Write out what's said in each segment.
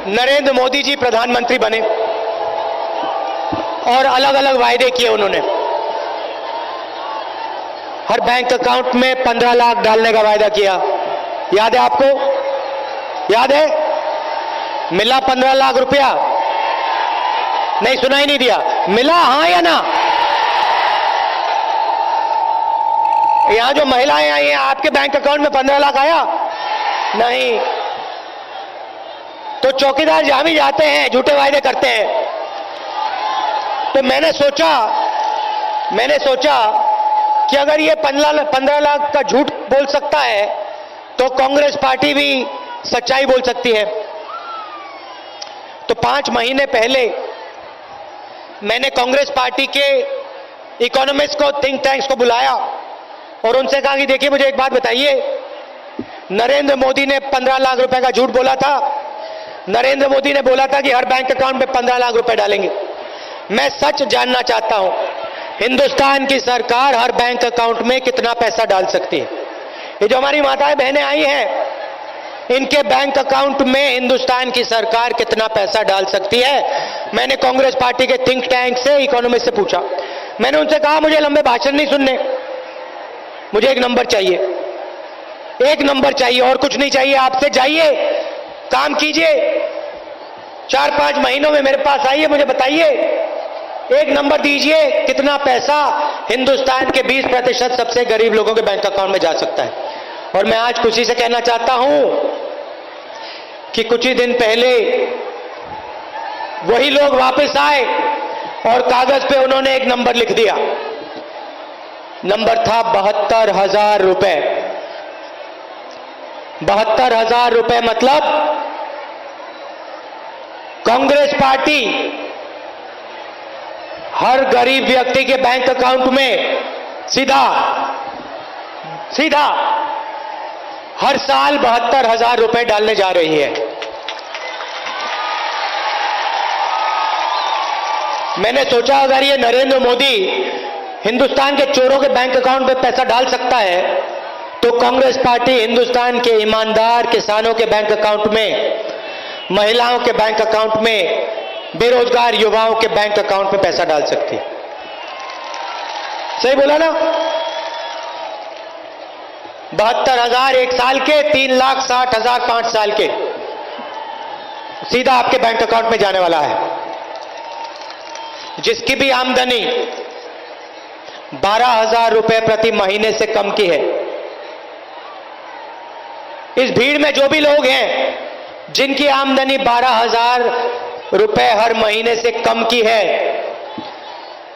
नरेंद्र मोदी जी प्रधानमंत्री बने और अलग अलग वायदे किए उन्होंने। हर बैंक अकाउंट में 15 लाख डालने का वायदा किया, याद है आपको? याद है? मिला 15 लाख रुपया? नहीं, सुनाई नहीं दिया। मिला हां या ना? यहां जो महिलाएं आई हैं, आपके बैंक अकाउंट में 15 लाख आया? नहीं। तो चौकीदार जहां भी जाते हैं झूठे वायदे करते हैं। तो मैंने सोचा कि अगर ये 15 लाख का झूठ बोल सकता है तो कांग्रेस पार्टी भी सच्चाई बोल सकती है। तो 5 महीने पहले मैंने कांग्रेस पार्टी के इकोनॉमिस्ट को, थिंक टैंक्स को बुलाया और उनसे कहा कि देखिए, मुझे एक बात बताइए, नरेंद्र मोदी ने 15 लाख रुपए का झूठ बोला था। नरेंद्र मोदी ने बोला था कि हर बैंक अकाउंट में 15 लाख रुपए डालेंगे। मैं सच जानना चाहता हूं, हिंदुस्तान की सरकार हर बैंक अकाउंट में कितना पैसा डाल सकती है? ये जो हमारी माताएं बहनें आई हैं, इनके बैंक अकाउंट में हिंदुस्तान की सरकार कितना पैसा डाल सकती है? मैंने कांग्रेस पार्टी के थिंक टैंक से, इकोनॉमिस्ट से पूछा। मैंने उनसे कहा, मुझे लंबे भाषण नहीं सुनने, मुझे एक नंबर चाहिए, एक नंबर चाहिए, और कुछ नहीं चाहिए। आपसे जाइए, काम कीजिए, 4-5 महीनों में मेरे पास आइए, मुझे बताइए, एक नंबर दीजिए, कितना पैसा हिंदुस्तान के 20% सबसे गरीब लोगों के बैंक अकाउंट में जा सकता है? और मैं आज खुशी से कहना चाहता हूं कि कुछ ही दिन पहले वही लोग वापस आए और कागज पे उन्होंने एक नंबर लिख दिया। नंबर था 72,000 रुपए। 72,000 रुपए मतलब कांग्रेस पार्टी हर गरीब व्यक्ति के बैंक अकाउंट में सीधा हर साल 72,000 रुपए डालने जा रही है। मैंने सोचा, अगर ये नरेंद्र मोदी हिंदुस्तान के चोरों के बैंक अकाउंट में पैसा डाल सकता है, तो कांग्रेस पार्टी हिंदुस्तान के ईमानदार किसानों के बैंक अकाउंट में, महिलाओं के बैंक अकाउंट में, बेरोजगार युवाओं के बैंक अकाउंट में पैसा डाल सकती है। सही बोला ना? 72,000 एक साल के, 3,60,000 5 साल के, सीधा आपके बैंक अकाउंट में जाने वाला है। जिसकी भी आमदनी 12,000 रुपए प्रति महीने से कम की है, इस भीड़ में जो भी लोग हैं जिनकी आमदनी 12,000 रुपए हर महीने से कम की है,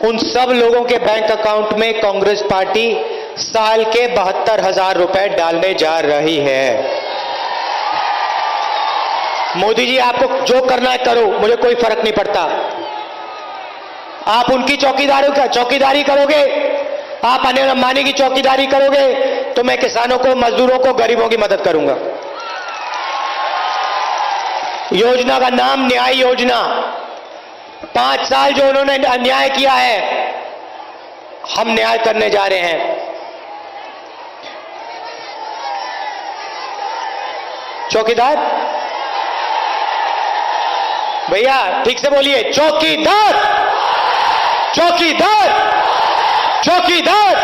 उन सब लोगों के बैंक अकाउंट में कांग्रेस पार्टी साल के 72,000 रुपए डालने जा रही है। मोदी जी, आपको जो करना है करो, मुझे कोई फर्क नहीं पड़ता। आप उनकी चौकीदारी करोगे, आप अनिल अंबानी की चौकीदारी करोगे, तो मैं किसानों को, मजदूरों को, गरीबों की मदद करूंगा। योजना का नाम न्याय योजना। 5 साल जो उन्होंने अन्याय किया है, हम न्याय करने जा रहे हैं। चौकीदार भैया, ठीक से बोलिए, चौकीदार, चौकीदार, चौकीदार।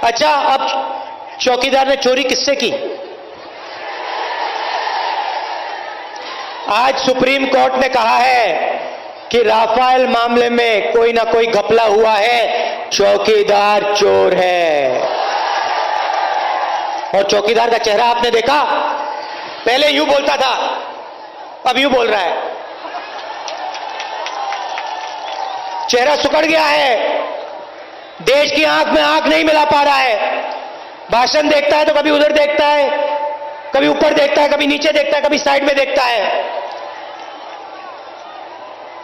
अच्छा, अब चौकीदार ने चोरी किससे की? आज सुप्रीम कोर्ट ने कहा है कि राफेल मामले में कोई ना कोई घपला हुआ है, चौकीदार चोर है। और चौकीदार का चेहरा आपने देखा? पहले यूं बोलता था, अब यूं बोल रहा है। चेहरा सुकड़ गया है, देश की आंख में आंख नहीं मिला पा रहा है। भाषण देखता है तो कभी उधर देखता है, कभी ऊपर देखता है, कभी नीचे देखता है, कभी साइड में देखता है।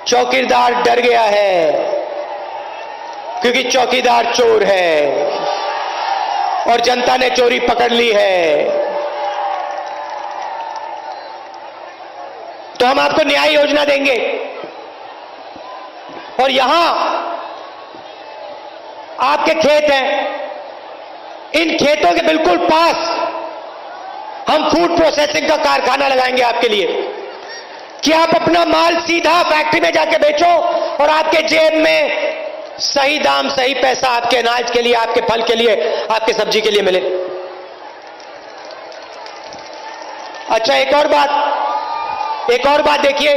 चौकीदार डर गया है क्योंकि चौकीदार चोर है और जनता ने चोरी पकड़ ली है। तो हम आपको न्याय योजना देंगे और यहां आपके खेत हैं, इन खेतों के बिल्कुल पास हम फूड प्रोसेसिंग का कारखाना लगाएंगे आपके लिए। कि आप अपना माल सीधा फैक्ट्री में जाके बेचो और आपके जेब में सही दाम, सही पैसा आपके अनाज के लिए, आपके फल के लिए, आपके सब्जी के लिए मिले। अच्छा, एक और बात देखिए,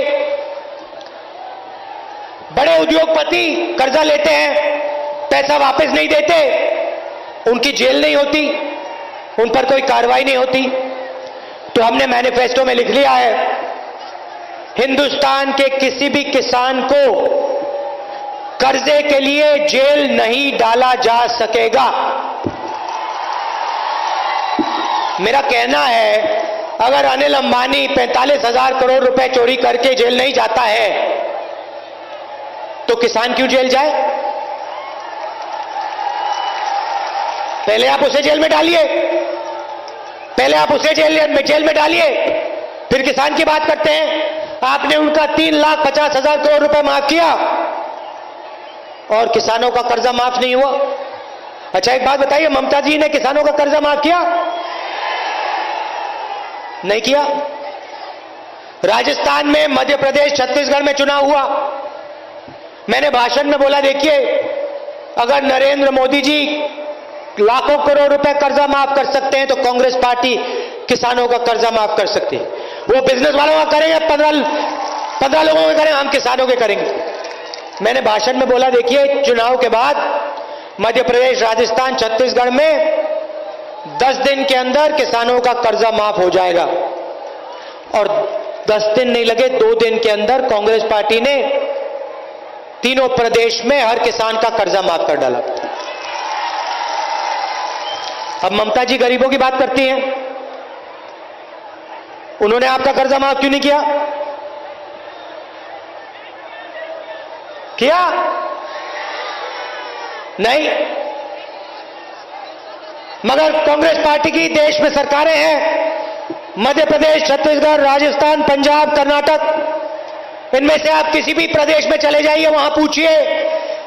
बड़े उद्योगपति कर्जा लेते हैं, पैसा वापस नहीं देते, उनकी जेल नहीं होती, उन पर कोई कार्रवाई नहीं होती। तो हमने मैनिफेस्टो में लिख लिया है, हिंदुस्तान के किसी भी किसान को कर्जे के लिए जेल नहीं डाला जा सकेगा। मेरा कहना है, अगर अनिल अंबानी 45,000 करोड़ रुपए चोरी करके जेल नहीं जाता है तो किसान क्यों जेल जाए? पहले आप उसे जेल में डालिए, जेल में डालिए, फिर किसान की बात करते हैं। आपने उनका 3,50,000 करोड़ रुपए माफ किया और किसानों का कर्जा माफ नहीं हुआ। अच्छा, एक बात बताइए, ममता जी ने किसानों का कर्जा माफ किया? नहीं किया। राजस्थान में, मध्य प्रदेश, छत्तीसगढ़ में चुनाव हुआ, मैंने भाषण में बोला, देखिए, अगर नरेंद्र मोदी जी लाखों करोड़ रुपए कर्जा माफ कर सकते हैं तो कांग्रेस पार्टी किसानों का कर्जा माफ कर सकती है। वो बिजनेस वालों का करेंगे, 15 लोगों के करेंगे, हम किसानों के करेंगे। मैंने भाषण में बोला, देखिए, चुनाव के बाद मध्य प्रदेश, राजस्थान, छत्तीसगढ़ में 10 दिन के अंदर किसानों का कर्जा माफ हो जाएगा। और 10 दिन नहीं लगे, 2 दिन के अंदर कांग्रेस पार्टी ने तीनों प्रदेश में हर किसान का कर्जा माफ कर डाला। अब ममता जी गरीबों की बात करती हैं, उन्होंने आपका कर्जा माफ क्यों नहीं किया? किया? नहीं। मगर कांग्रेस पार्टी की देश में सरकारें हैं, मध्य प्रदेश, छत्तीसगढ़, राजस्थान, पंजाब, कर्नाटक, इनमें से आप किसी भी प्रदेश में चले जाइए, वहां पूछिए,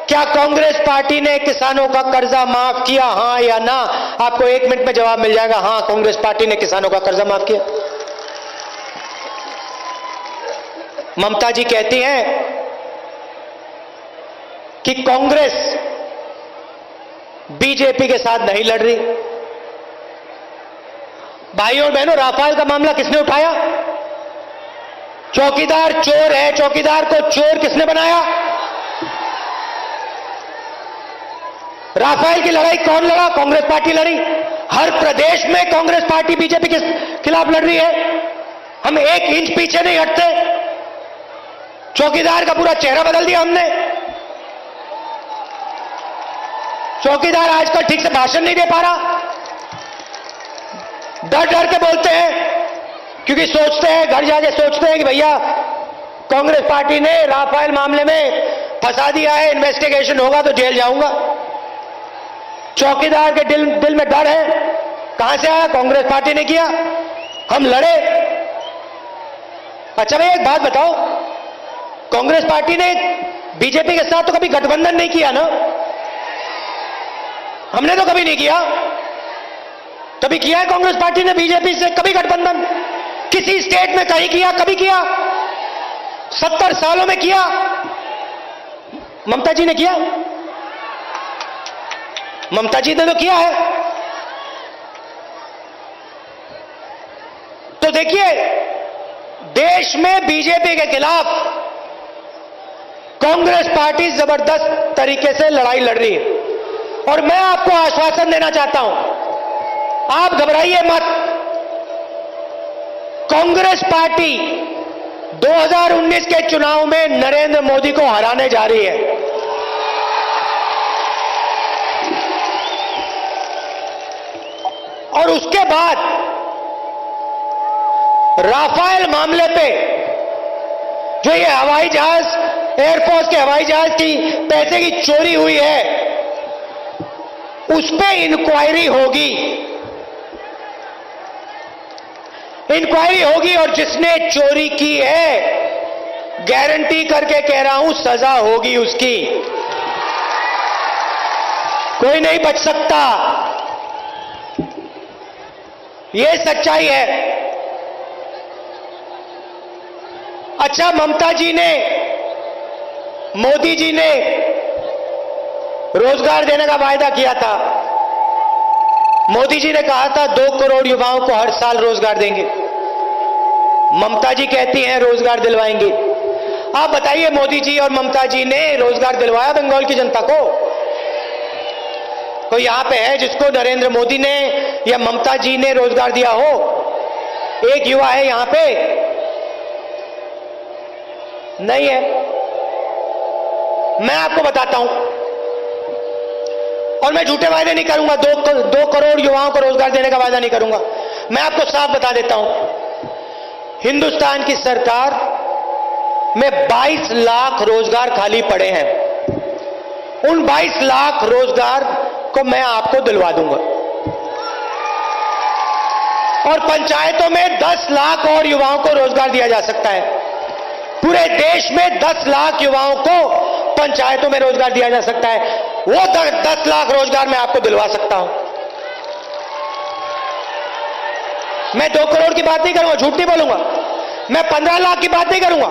क्या कांग्रेस पार्टी ने किसानों का कर्जा माफ किया, हां या ना? आपको 1 मिनट में जवाब मिल जाएगा, हां, कांग्रेस पार्टी ने किसानों का कर्जा माफ किया। ममता जी कहती हैं कि कांग्रेस बीजेपी के साथ नहीं लड़ रही। भाइयों और बहनों, राफेल का मामला किसने उठाया? चौकीदार चोर है, चौकीदार को चोर किसने बनाया? राफेल की लड़ाई कौन लड़ा? कांग्रेस पार्टी लड़ी। हर प्रदेश में कांग्रेस पार्टी बीजेपी के खिलाफ लड़ रही है। हम 1 इंच पीछे नहीं हटते। चौकीदार का पूरा चेहरा बदल दिया हमने। चौकीदार आजकल ठीक से भाषण नहीं दे पा रहा, डर डर के बोलते हैं, क्योंकि सोचते हैं, घर जाके सोचते हैं कि भैया कांग्रेस पार्टी ने राफेल मामले में फंसा दिया है, इन्वेस्टिगेशन होगा तो जेल जाऊंगा। चौकीदार के दिल में डर है। कहां से आया? कांग्रेस पार्टी ने किया, हम लड़े। अच्छा भाई, एक बात बताओ, कांग्रेस पार्टी ने बीजेपी के साथ तो कभी गठबंधन नहीं किया ना? हमने तो कभी नहीं किया। कभी किया है कांग्रेस पार्टी ने बीजेपी से कभी गठबंधन? किसी स्टेट में कहीं किया? कभी किया? 70 सालों में किया? ममता जी ने किया? ममता जी ने तो किया है। तो देखिए, देश में बीजेपी के खिलाफ कांग्रेस पार्टी जबरदस्त तरीके से लड़ाई लड़ रही है। और मैं आपको आश्वासन देना चाहता हूं, आप घबराइए मत। कांग्रेस पार्टी 2019 के चुनाव में नरेंद्र मोदी को हराने जा रही है। और उसके बाद राफेल मामले पे जो ये हवाई जहाज, एयरफोर्स के हवाई जहाज की पैसे की चोरी हुई है, उस पे इंक्वायरी होगी। इंक्वायरी होगी और जिसने चोरी की है, गारंटी करके कह रहा हूं, सजा होगी उसकी। कोई नहीं बच सकता। यह सच्चाई है। अच्छा, ममता जी ने, मोदी जी ने रोजगार देने का वायदा किया था। मोदी जी ने कहा था 2 करोड़ युवाओं को हर साल रोजगार देंगे। ममता जी कहती हैं रोजगार दिलवाएंगे। आप बताइए, मोदी जी और ममता जी ने रोजगार दिलवाया बंगाल की जनता को? कोई यहां पे है जिसको नरेंद्र मोदी ने या ममता जी ने रोजगार दिया हो? एक युवा है यहां पे? नहीं है। मैं आपको बताता हूं, और मैं झूठे वायदे नहीं करूंगा। 2 करोड़ युवाओं को रोजगार देने का वायदा नहीं करूंगा। मैं आपको साफ बता देता हूं, हिंदुस्तान की सरकार में 22 लाख रोजगार खाली पड़े हैं। उन 22 लाख रोजगार को मैं आपको दिलवा दूंगा, और पंचायतों में 10 लाख और युवाओं को रोजगार दिया जा सकता है। पूरे देश में 10 लाख युवाओं को पंचायतों में रोजगार दिया जा सकता है। वो 10 लाख रोजगार मैं आपको दिलवा सकता हूं। मैं 2 करोड़ की बात नहीं करूंगा, झूठ नहीं बोलूंगा। मैं 15 लाख की बात नहीं करूंगा,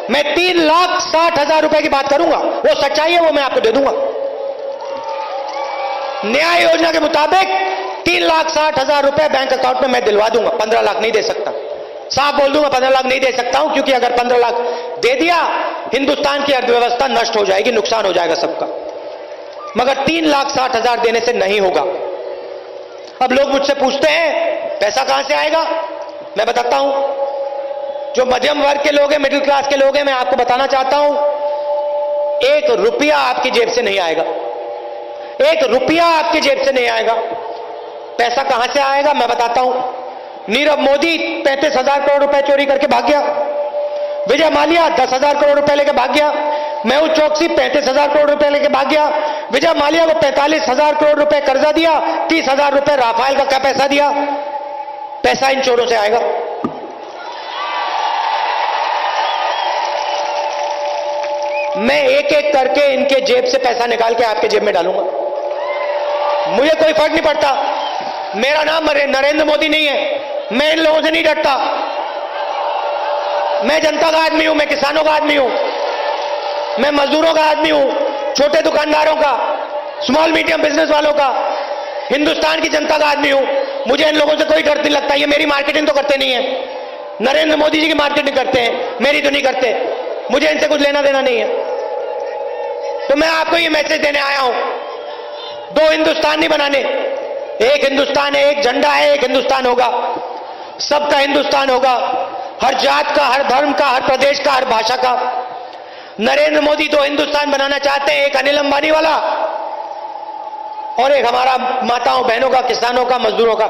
मैं 3,60,000 रुपए की बात करूंगा। वो सच्चाई है, वो मैं आपको दे दूंगा। न्याय योजना के मुताबिक 3,60,000 रुपए बैंक अकाउंट में मैं दिलवा दूंगा। 15 लाख नहीं दे सकता, साफ बोल दूंगा। 15 लाख नहीं दे सकता हूं, क्योंकि अगर 15 लाख दे दिया, हिंदुस्तान की अर्थव्यवस्था नष्ट हो जाएगी, नुकसान हो जाएगा सबका। मगर 3,60,000 देने से नहीं होगा। अब लोग मुझसे पूछते हैं पैसा कहां से आएगा? मैं बताता हूं। जो मध्यम वर्ग के लोग हैं, मिडिल क्लास के लोग हैं, मैं आपको बताना चाहता हूं, 1 रुपया आपकी जेब से नहीं आएगा। 1 रुपया आपकी जेब से नहीं आएगा। पैसा कहां से आएगा मैं बताता हूं। नीरव मोदी 35,000 करोड़ रुपए चोरी करके भाग गया। विजय माल्या 10,000 करोड़ रुपए लेके भाग गया। मेहुल चोकसी 35,000 करोड़ रुपए लेके भाग गया। विजय माल्या को 45,000 करोड़ रुपए कर्जा दिया, 30,000 रुपए राफेल का क्या पैसा दिया? पैसा इन चोरों से आएगा। मैं एक एक करके इनके जेब से पैसा निकाल के आपके जेब में डालूंगा। मुझे कोई फर्क नहीं पड़ता। मेरा नाम नरेंद्र मोदी नहीं है। मैं इन लोगों से नहीं डरता। मैं जनता का आदमी हूं, मैं किसानों का आदमी हूं, मैं मजदूरों का आदमी हूं, छोटे दुकानदारों का, स्मॉल मीडियम बिजनेस वालों का, हिंदुस्तान की जनता का आदमी हूं। मुझे इन लोगों से कोई डर नहीं लगता। ये मेरी मार्केटिंग तो करते नहीं है, नरेंद्र मोदी जी की मार्केटिंग करते हैं, मेरी तो नहीं करते। मुझे इनसे कुछ लेना देना नहीं है। तो मैं आपको ये मैसेज देने आया हूं, 2 हिंदुस्तान नहीं बनाने। एक हिंदुस्तान है, एक झंडा है, एक हिंदुस्तान होगा, सबका हिंदुस्तान होगा, हर जात का, हर धर्म का, हर प्रदेश का, हर भाषा का। नरेंद्र मोदी 2 हिंदुस्तान बनाना चाहते हैं, एक अनिल अंबानी वाला और एक हमारा माताओं बहनों का, किसानों का, मजदूरों का।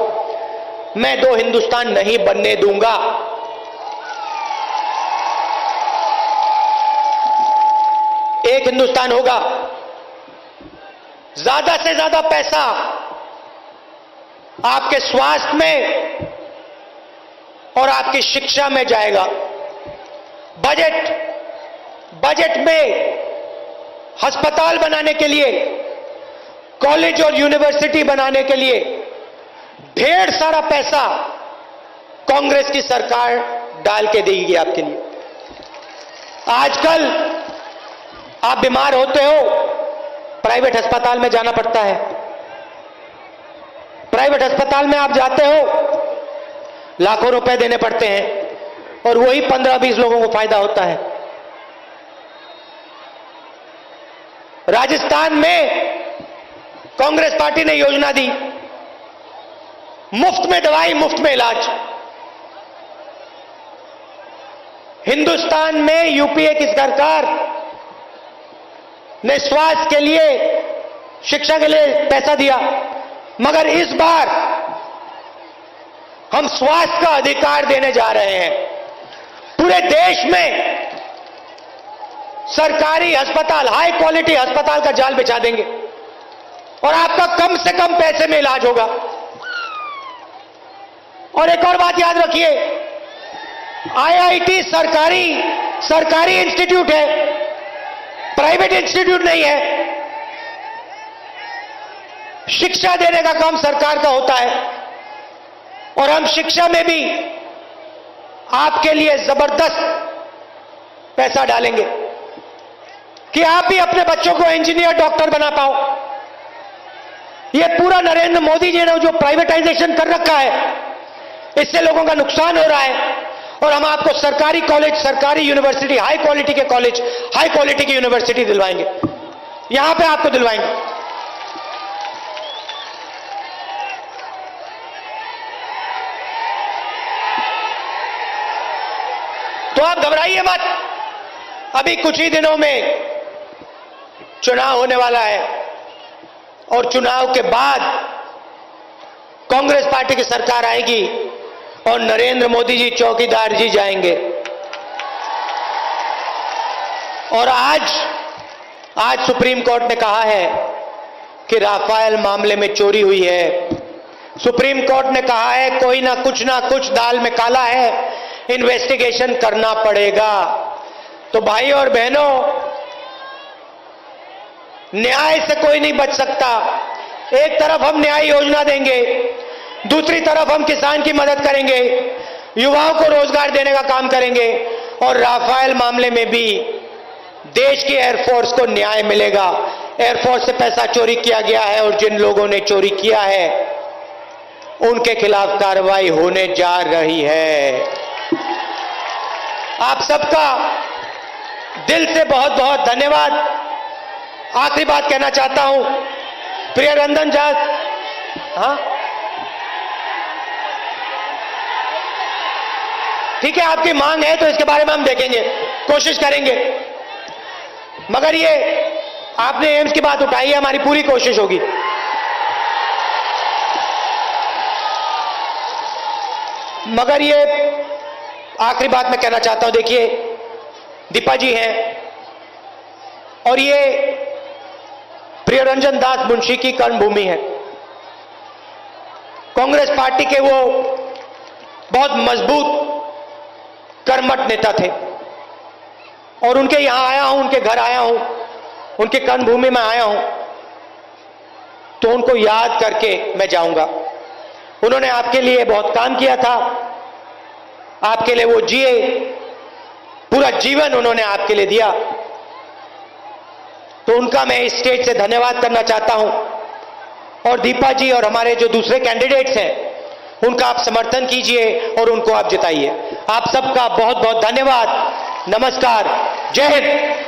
मैं 2 हिंदुस्तान नहीं बनने दूंगा। एक हिंदुस्तान होगा। ज्यादा से ज्यादा पैसा आपके स्वास्थ्य में और आपकी शिक्षा में जाएगा। बजट में अस्पताल बनाने के लिए, कॉलेज और यूनिवर्सिटी बनाने के लिए ढेर सारा पैसा कांग्रेस की सरकार डाल के देगी आपके लिए। आजकल आप बीमार होते हो, प्राइवेट अस्पताल में जाना पड़ता है। प्राइवेट अस्पताल में आप जाते हो, लाखों रुपए देने पड़ते हैं, और वही 15-20 लोगों को फायदा होता है। राजस्थान में कांग्रेस पार्टी ने योजना दी, मुफ्त में दवाई, मुफ्त में इलाज। हिंदुस्तान में यूपीए की सरकार ने स्वास्थ्य के लिए, शिक्षा के लिए पैसा दिया, मगर इस बार हम स्वास्थ्य का अधिकार देने जा रहे हैं। पूरे देश में सरकारी अस्पताल, हाई क्वालिटी अस्पताल का जाल बिछा देंगे और आपका कम से कम पैसे में इलाज होगा। और एक और बात याद रखिए, आईआईटी सरकारी इंस्टीट्यूट है, प्राइवेट इंस्टीट्यूट नहीं है। शिक्षा देने का काम सरकार का होता है, और हम शिक्षा में भी आपके लिए जबरदस्त पैसा डालेंगे कि आप भी अपने बच्चों को इंजीनियर डॉक्टर बना पाओ। ये पूरा नरेंद्र मोदी जी ने जो प्राइवेटाइजेशन कर रखा है, इससे लोगों का नुकसान हो रहा है। और हम आपको सरकारी कॉलेज, सरकारी यूनिवर्सिटी, हाई क्वालिटी के कॉलेज, हाई क्वालिटी की यूनिवर्सिटी दिलवाएंगे, यहां पे आपको दिलवाएंगे। तो आप घबराइए मत, अभी कुछ ही दिनों में चुनाव होने वाला है और चुनाव के बाद कांग्रेस पार्टी की सरकार आएगी और नरेंद्र मोदी जी चौकीदार जी जाएंगे। और आज सुप्रीम कोर्ट ने कहा है कि राफेल मामले में चोरी हुई है। सुप्रीम कोर्ट ने कहा है कोई ना कुछ दाल में काला है, इन्वेस्टिगेशन करना पड़ेगा। तो भाई और बहनों, न्याय से कोई नहीं बच सकता। एक तरफ हम न्याय योजना देंगे, दूसरी तरफ हम किसान की मदद करेंगे, युवाओं को रोजगार देने का काम करेंगे और राफेल मामले में भी देश की एयरफोर्स को न्याय मिलेगा। एयरफोर्स से पैसा चोरी किया गया है और जिन लोगों ने चोरी किया है उनके खिलाफ कार्रवाई होने जा रही है। आप सबका दिल से बहुत बहुत धन्यवाद। आखिरी बात कहना चाहता हूं, प्रियरंजन झा, हाँ ठीक है, आपकी मांग है तो इसके बारे में हम देखेंगे, कोशिश करेंगे। मगर ये आपने एम्स की बात उठाई है, हमारी पूरी कोशिश होगी। मगर ये आखिरी बात मैं कहना चाहता हूं, देखिए दीपा जी हैं और ये प्रियरंजन दास मुंशी की कर्मभूमि है। कांग्रेस पार्टी के वो बहुत मजबूत कर्मठ नेता थे और उनके यहां आया हूं, उनके घर आया हूं, उनके कर्मभूमि में आया हूं, तो उनको याद करके मैं जाऊंगा। उन्होंने आपके लिए बहुत काम किया था, आपके लिए वो जिए, पूरा जीवन उन्होंने आपके लिए दिया। तो उनका मैं इस स्टेज से धन्यवाद करना चाहता हूं। और दीपा जी और हमारे जो दूसरे कैंडिडेट्स हैं उनका आप समर्थन कीजिए और उनको आप जिताइए। आप सबका बहुत बहुत धन्यवाद। नमस्कार, जय हिंद।